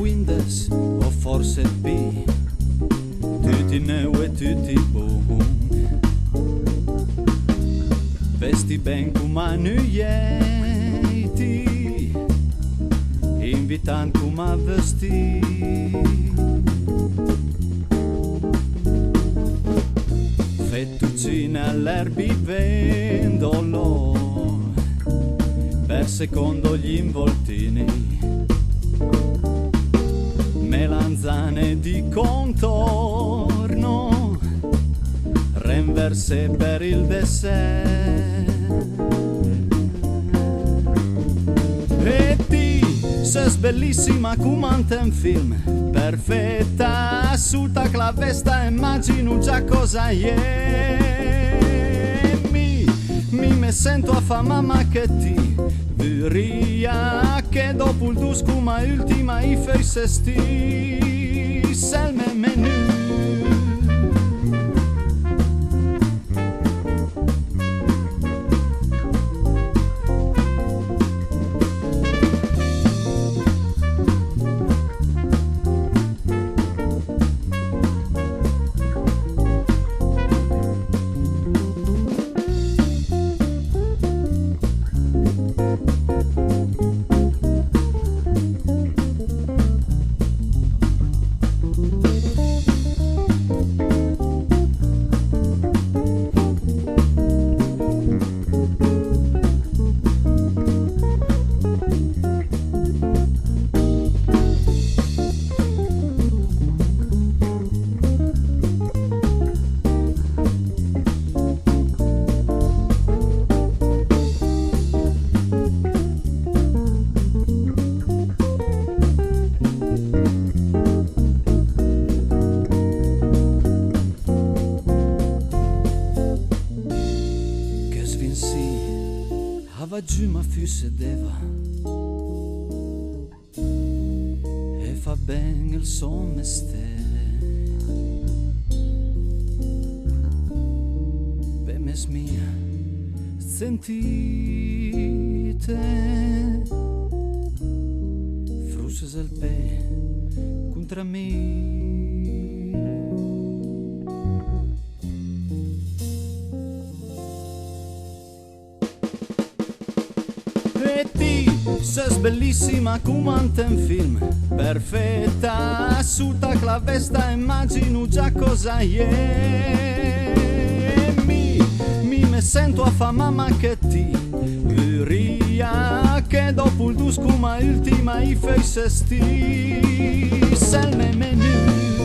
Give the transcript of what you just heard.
Windows o forse B, tutti neu e tutti buon, vesti ben come nuieti, invitant come vesti. Fettuccine all'erbivendolo, per secondo gli involtini, melanzane di contorno, renverse per il dessert. E ti sei bellissima come un film, perfetta, asciutta clavesta, immagino già cosa è. Mi sento a fa mamma che ti viria, che dopo il duscuma ultima i face sti selme menù. Giù ma più sedeva e fa ben il suo mestiere. Per me mia sentite frusces al pe contra me. Sei bellissima come un film, perfetta, asciutta clavesta, immagino già cosa è. Mi sento a fa mamma che ti viria, che dopo il duscuma ultima i face sti selme menù.